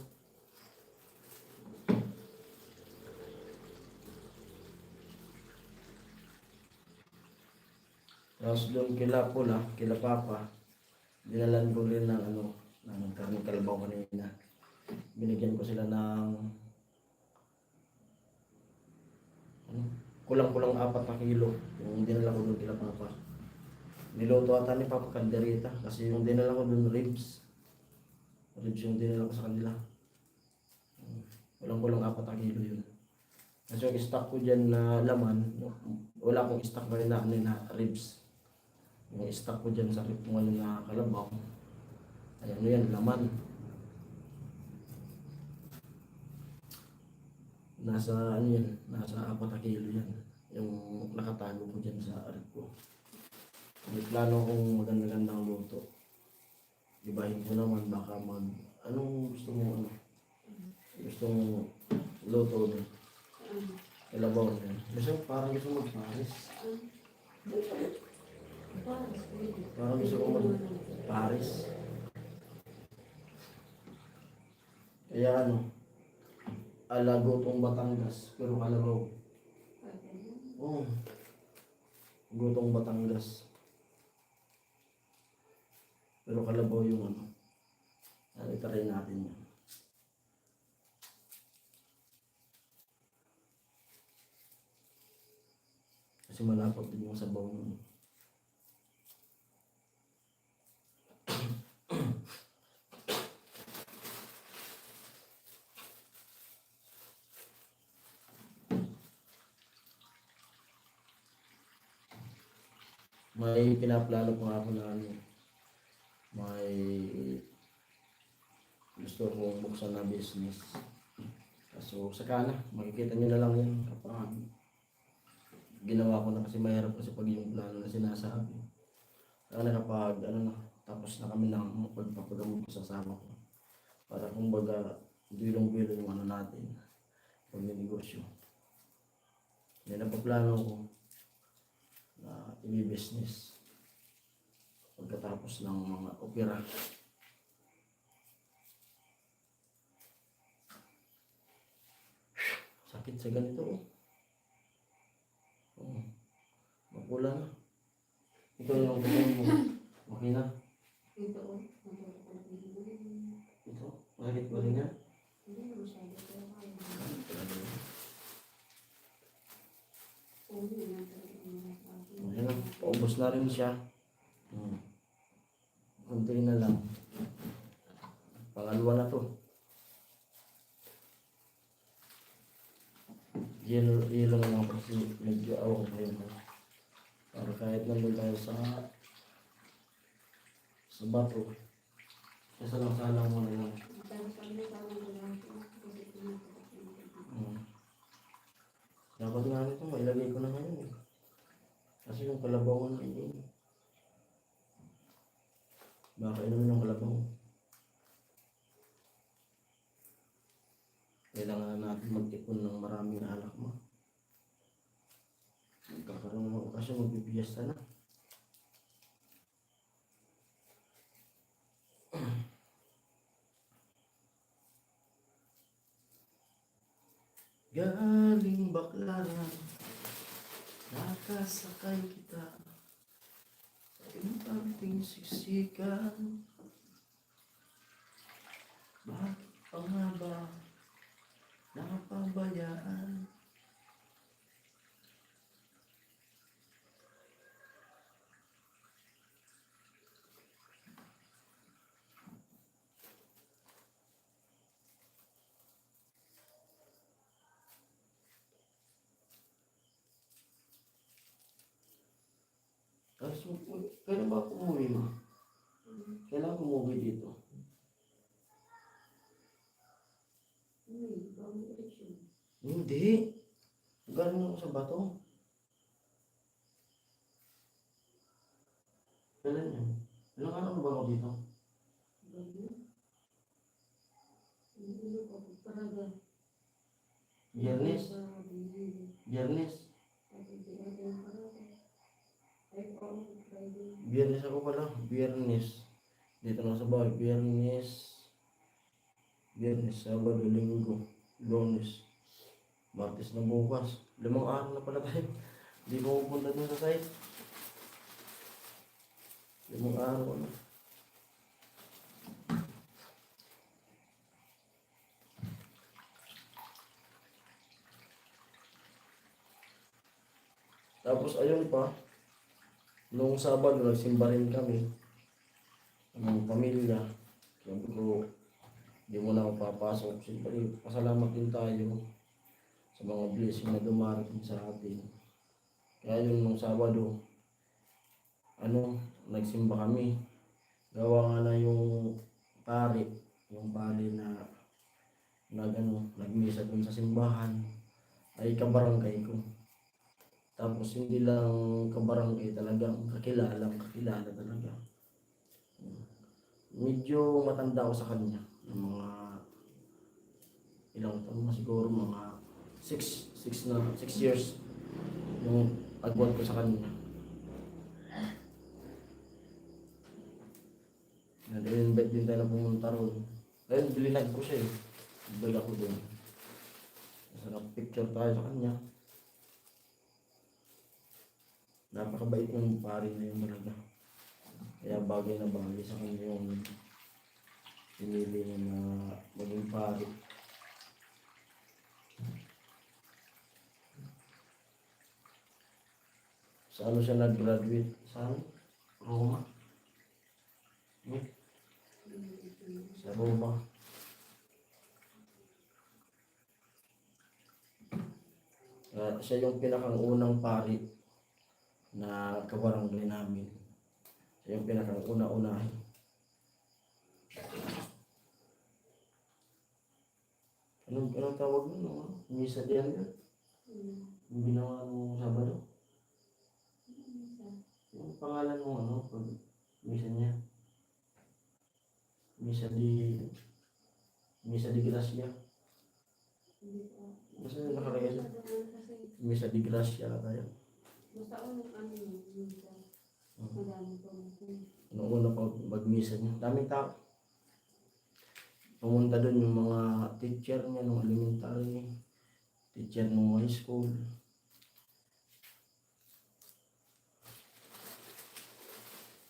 Tapos doon kila Pula, kila Papa, dinalan ko rin ng ng karning kalabaw kanina. Binigyan ko sila ng kulang-kulang 4 na kilo. Yung dinala ko doon kila Papa. Niluto ata ni Papa Calderita kasi yung dinala ko doon ribs. Ribs yung dinala ko sa kanila. Kulang-kulang 4 na kilo yun. Kasi yung stock ko dyan na laman, wala akong stock na na ribs. Yung stock ko dyan sa rib kung na kalabaw. Ay yan, laman. Nasa yan, nasa 4 na kilo yan. Yung nakatago ko dyan sa rib ko. May plano kong maganda-gandang luto. Ibahin ko naman baka anong gusto mo Gusto mo luto na? Kalabaw na yan. Parang gusto mo mag-Paris. Parang gusto ko mag-Paris. Kaya ala gutong Batangas, pero kalabaw. Oo. Gutong Batangas. Pero kalabaw yung itry natin yan. Kasi malapot din yung sabaw nun. May pinaplano pa ako na may gusto kong buksan na business. So saka na, makikita nyo na lang yun kapag ginawa ko na, kasi mahirap kasi pag yung plano na sinasabi. Saka na kapag tapos na kami ng pagpapagamot sa sama ko. Para kumbaga bilong-bilong yung natin pag negosyo. Yan ang paplano ko na i-business pagkatapos ng mga opera. Sakit sa ganito mapula na. Ito yung gawin mo. Okay na. Ito, bakit ba rin nga? Hindi na masyado. Ayan na, paubos na rin siya. Kunti na lang. Pangalawa na to. Yelo na lang kasi medyo awang pa yun. Para kahit nandun tayo sa bato. Kasi lang salang mo na lang. Dapat nga nito, mailagay ko na ngayon. Kasi yung kalabawan na yun. Baka inumin ng kalabaw. Kailangan natin mag-ipon ng maraming anak mo. Magkakaroon ng okasyon, magbibiyasta na. Galing Baclaran, nakasakay kita sa impanteng siksikan. Bakit pa nga ba napabayaan? Kailan ba ako umuwi mo? Kailan ako umuwi dito? Hindi. Galing ako sa bato. Kailan yan? Ilang araw na ba ako dito? Biyernes? Biyernes? Biyernes ako pala. Biyernes. Dito na sa bahay. Biyernes. Sabado, Linggo, Lunes, Martes na bukas. 5 araw na pala tayo. Hindi ko pupunta dun sa site. Limang araw na. Tapos ayun pa, nung Sabado nagsimba rin kami ng pamilya. Sabi ko, di mo na ako papasok. Siyempre, pasalamat din tayo sa mga blessing na dumarating sa atin. Kaya yun nung Sabado, nagsimba kami. Gawa nga na yung pari na nagmisa dun sa simbahan, ay kabarangay ko. Tapos hindi lang kabarangay talaga, kakilala talaga. Medyo matanda ako sa kanya, ng mga ilang taon na siguro, mga 6 years yung agwat ko sa kanya. In-invite din tayo na pumunta roon. Ayun, bilinag ko siya eh. Balik ako doon. Sarap picture tayo sa kanya. Napakabait ng pari na yun talaga. Kaya bagay na bagay sa kanya yung pinili niya na maging pari. Sa ano siya nag-graduate? Saan? Roma? Sa Roma. Siya yung pinakang unang pari na kabarangay namin. Siya yung pinakang una-unahin. Anong tawag mo? No? Misa diyan yun? Yung ginawa mo Sabado? Yung pangalan mo pag misa niya? Misa di Gracia. Basta yung nakalagay siya. Misa di Gracia tayo. Basta minsan. Madami pa Noong una pag mag-misa niya. Daming tao. Pumunta doon yung mga teacher niya nung elementary, teacher nung high school.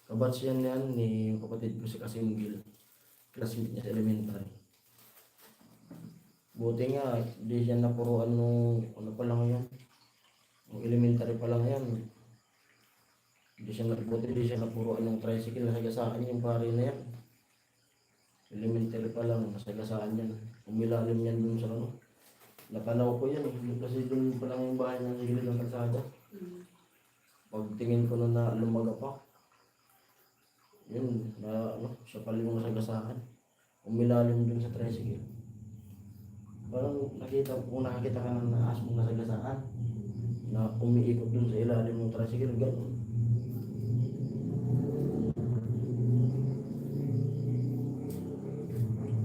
Kabatch yan ni kapatid ko si Kasinggil. Classmate niya sa elementary. Buti nga, di siya napuruan nung pa lang yan. Nung elementary pa lang yan. Di siya napuruan ng tricycle. Nasagasaan yung pare na yan. Elementary pa lang, nasagasaan yan. Umilalim yan dun sa Natanaw ko yan kasi dun pa lang yung bahay niya sa gilid ng kalsada. Pagtingin ko na lumaga pa. Yun, siya pala yung nasagasaan. Umilalim dun sa tricycle. Parang nakakita ka ng naas mong nasagasaan na umiikot dun sa ilalim ng tricycle, gano'n.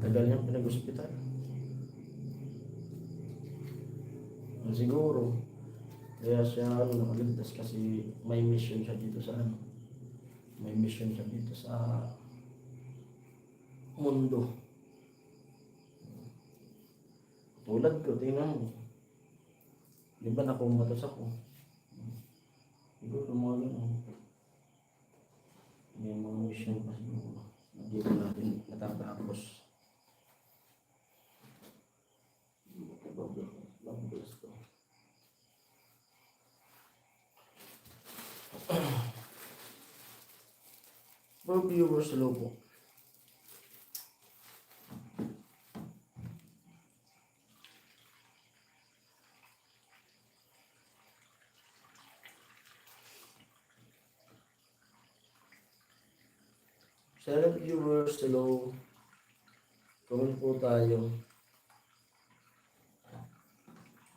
Tagal niyang pinag-hospital. Siguro, kaya siya nakaligtas kasi may mission siya dito sa mundo. Tulad ko, tingnan mo. Di ba nakumatos ako? Siguro mga gano'n. May mga mission pa siguro. Hindi ko natin natatapos. Babulas to. Mga viewers, hello po. Silent viewers, hello. Comment po tayo.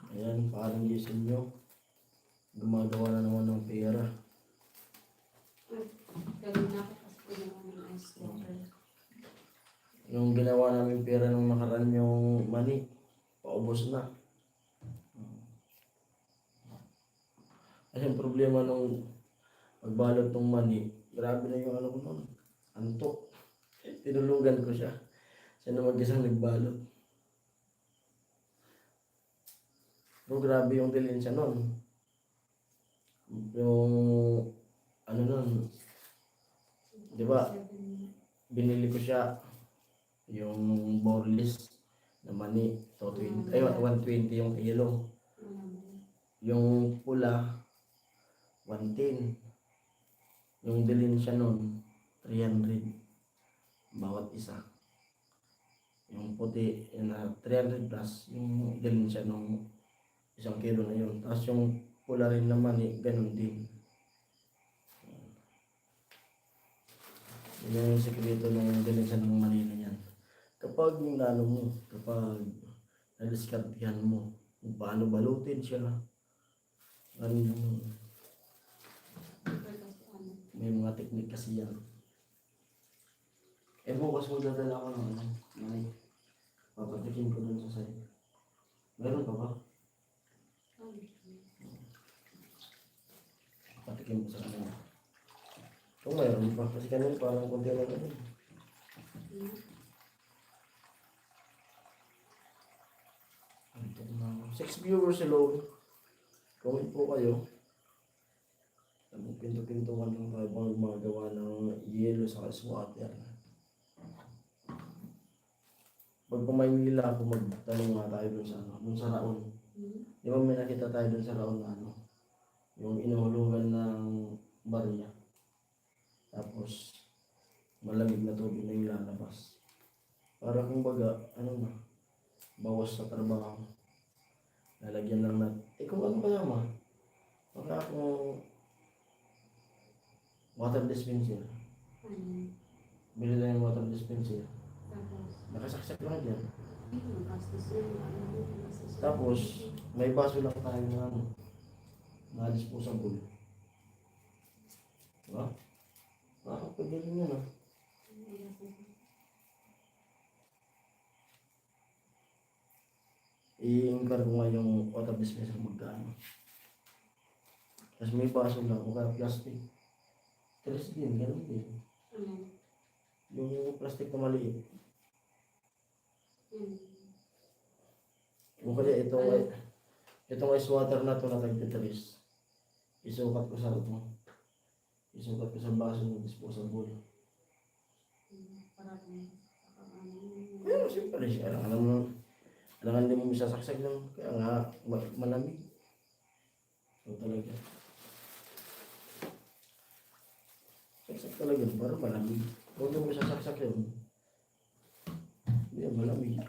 Ayan, parang gising nyo. Gumagawa na naman ng pera. Gawin na ako kasi ginawa ng ice water. Yung ginawa namin pera nung nakaraan yung money, paubos na. Ay, yung problema nung pagbalot ng money, grabe na yung ko nun. Antok. Tinulugan ko siya. Siya na mag-isang nagbalot. Pero grabe yung dilensya nun. Yung nun, Di ba, binili ko siya yung boreless na mani, 220, ay 120 yung kilo. Yung pula, 110. Yung bilhin siya nun, 300 bawat isa. Yung puti, yun na 300 plus, yung bilhin siya nung 1 kilo na yun. Tapos yung pula rin naman, ganun din. Yun yung sekreto ng bilhin siya ng Manila yan. Kapag yung ano mo, kapag nadiskartihan mo, kung paano balutin siya, ano yung, may mga teknik kasi yan. Eh bukas magdadala ko ng ano, may papatikin ko dun sa site. Meron pa ba? Patikin ko sa kanila. Kung mayroon pa, kasi kanina parang konti lang ano. 6 viewers hello. Comment po kayo. Pinto-pintuan lang tayo bang magawa ng yelo sa ice water. Pag Maynila ako, magtanong nga tayo dun sa ano, dun sa Raon. Di ba may nakita tayo dun sa Raon na ano, yung inuhulungan ng barya. Tapos malamig na tubig na yung lalabas. Para kumbaga, ano na, bawas sa trabaho. Lalagyan lang natin. Eh kung ano kaya ma? Baka akong water dispenser. Bili lang yung water dispenser. Nakasaksak lang dyan. Tapos, may baso lang tayo na ano, na disposable. Diba? Nakakapagaling yan ah. I-incur ko nga yung water dispenser magkano. Tapos may baso lang, o kaya plastic. Tres din, ganun din. Yung plastic na maliit. O kaya itong ice water na to na tag-tetris. Isukat ko sa ito. Isukat ko sa baso ng disposable. Pero siyempre siya, alam din mo sasaksak lang, kaya nga malamig. So talaga. Saksak talaga, parang malamig. Kung mo sasaksak yun, hindi yan malamig.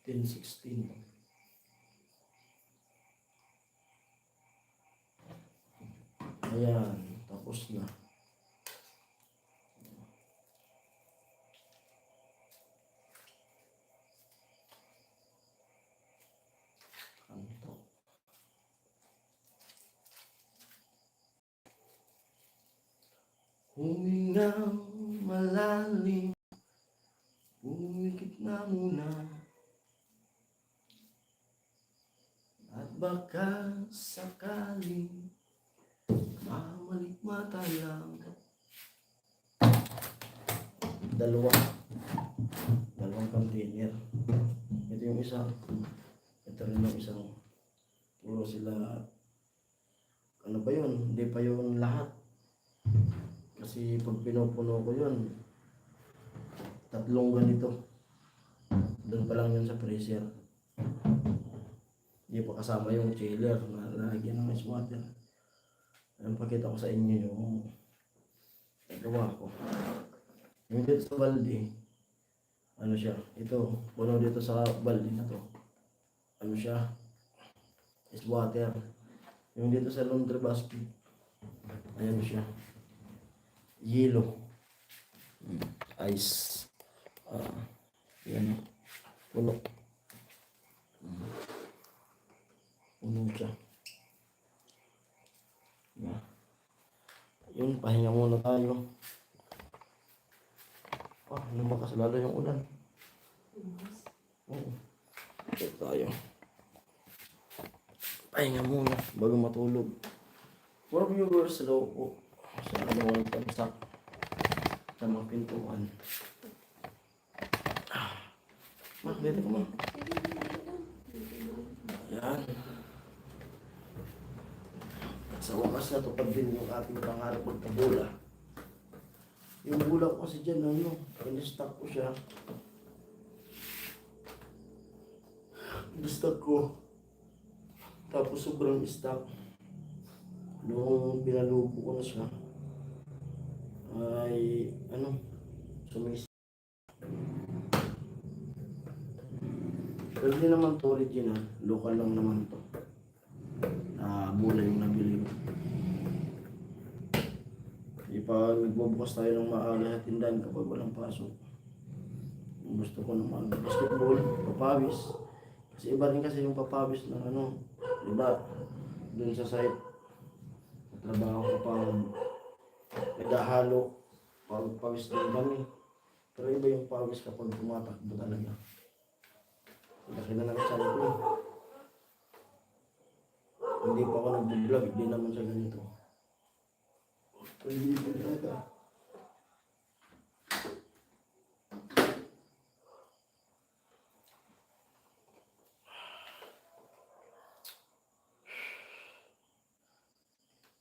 Ten 16. Ayan, tapos na. Kanto. Humingang malalim, pumikit na muna. At baka sakaling mamalikmata lang. Dalawang container. Ito yung isa. Ito rin yung isang. Puro sila. Ano ba yun? Hindi pa yun lahat. Kasi pag pinupuno ko yun, 3 ganito. Doon pa lang yun sa freezer. Hindi pa kasama yung chiller na lalagyan ng ice water. Ayan, pakita ko sa inyo yung nagawa ko. Yung dito sa balde, ano siya, ito, puno dito sa balde na to. Ano siya, ice water. Yung dito sa laundry basket, ayan siya, yelo, ice, yan, puno. Puno siya. Yun, pahinga muna tayo. Lumakas lalo yung ulan. Oo. Ito tayo. Pahinga muna bago matulog. For viewers, hello po. Sa anong tamsak sa mga pintuan. Ma, dito ko ma. Ayan. At sa wakas na tupad din yung ating pangarap magpabula. Yung bula ko kasi dyan, ano, in-stock ko siya. In-stock ko. Tapos sobrang stock. Nung binalubo ko na siya, ay, ano, sumis. Pero di naman to original, local lang naman to. Mula yung nabili ko. Pag nagbubukas tayo ng maaga sa tindahan kapag walang pasok. Gusto ko naman basketball, papawis. Kasi iba rin kasi yung papawis ng ano, iba, dun sa site. Trabaho ko pang naghahalo, pawis din kami. Pero iba yung pawis kapag tumatakbo talaga. Laki na lang sa ko. Hindi pa ako nag-vlog, hindi naman siya ganito. Hindi pa talaga.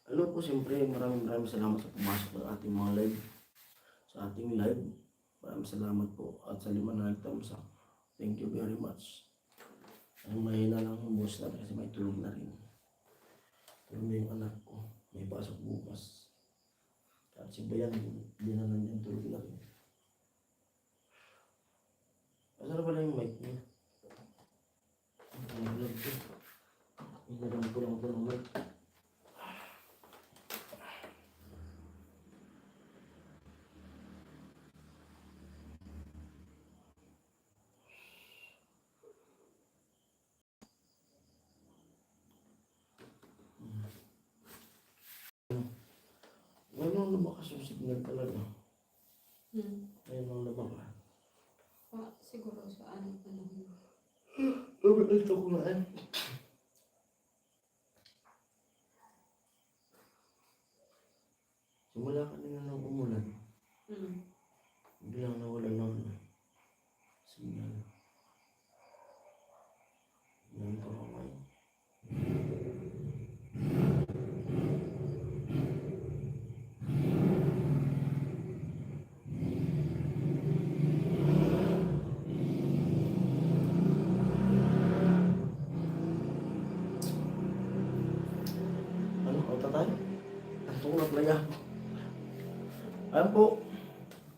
Hello po, siyempre maraming salamat sa pumasok ng ating mga live. Sa ating live, maraming salamat po. At sa 5 na nagtamsa, thank you very much. Ang mahina lang yung boss natin kasi may tulog na rin. Tulog na yung anak ko, may pasok bukas. At si Bayan, hindi na nandiyan, tulog na rin. Asa na pala yung mic niya? Ang vlog ko. Inaram ko lang ito ng mic. Ngayon ang lumakas yung signal talaga. Ngayon ang lumakas. Siguro sa ano. Ito ko na eh. Simula kanina nang umulan. Biglang nawala ng signal. Yan pa ako ngayon. Ano? Auto tayo? Antok na talaga. Ayan po.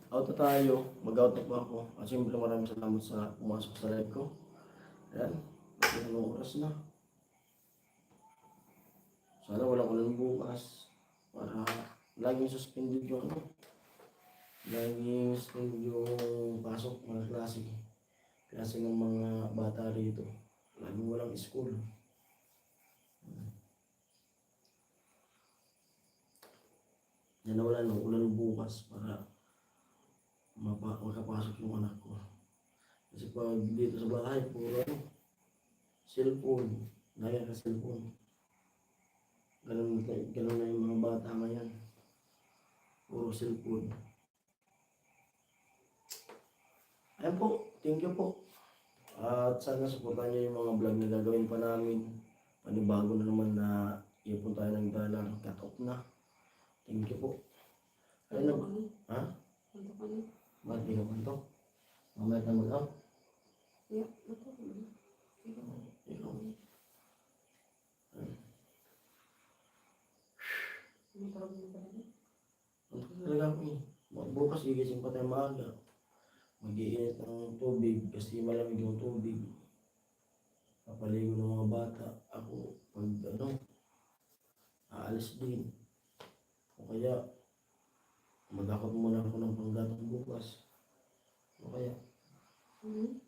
Auto tayo. Mag-auto po ako. At siyempre maraming salamat sa pumasok sa live ko. Ayan. Ilang oras na. Sana walang ulan bukas. Para laging suspended yung ano. Laging suspended yung pasok mga klase. Klase ng mga bata rito. Laging walang school. Yan na wala ng ulan bukas para makapasok yung anak ko. Kasi pag dito sa bahay, puro ano, cellphone. Lagi ka cellphone. Ganun na yung mga bata ngayon. Puro cellphone. Ayan po, thank you po. At sana supportan niyo yung mga vlog na gagawin pa namin. Panibago na naman na ipon tayo ng dalang cut off na. Thank you po. Ano na? Ha? Ano ka na? Bakit di ka panto? Mamaya ka mag-out? Yeah, ito. Ikaw. May tawag mo ba na? Ano talaga ako eh. Bukas gigising pa tayo maaga. Mag-iinit ng tubig kasi malamig yung tubig. Papaligo ng mga bata. Ako, pag ano, aalis din. O kaya, magakot muna ako ng panggatong bukas. O kaya,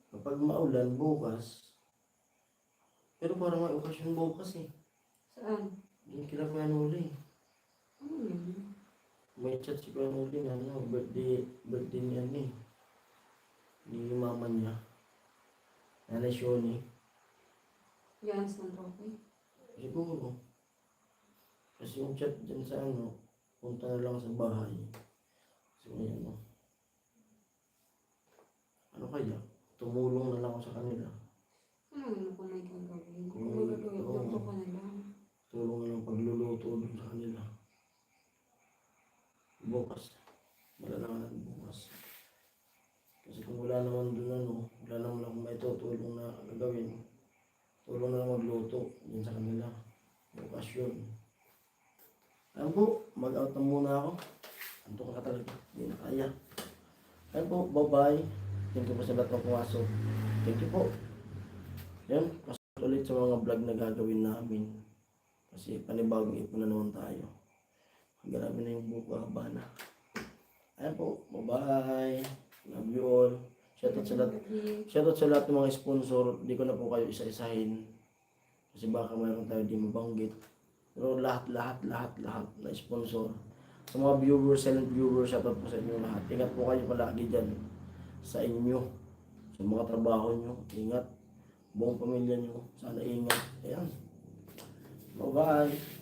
kapag maulan bukas, pero parang may okasyon bukas eh. Saan? Yung kila Kuya Noli. Ano yun? May chat si Kuya Noli na ano, birthday niya ni mama niya. Nanay Shoni. Yan, San Roque. Siguro. Kasi yung chat dyan sa ano, punta na lang sa bahay. So, ayan o. Ano kaya? Tumulong na lang ako sa kanila. Ano ko may gagawin? Kung Oo. magagawin, luto ko na lang. Tulong na lang pagluluto dun sa kanila. Bukas. Malalaman bukas. Kasi kung wala naman dun ano, wala naman akong may tutulong na gagawin. Tulong na lang magluto din sa kanila. Bukas yun. Ayan po, mag-out na muna ako. Antok ka talaga. Hindi na kaya. Ayan po, bye-bye. Thank you po sa lahat ng pumasok. Thank you po. Yan, pasok ulit sa mga vlog na gagawin namin. Kasi panibagong ipon na naman tayo. Grabe na yung buko, haba na. Ayan po, bye-bye. Love you all. Shoutout sa lahat ng mga sponsor. Di ko na po kayo isa-isahin. Kasi baka mayroon tayo di mabanggit. Pero lahat na sponsor. Sa mga viewers, silent viewers, shoutout po sa inyo lahat. Ingat po kayo palagi dyan sa inyo. Sa mga trabaho nyo. Ingat. Buong pamilya nyo. Sana ingat. Ayan. Bye-bye.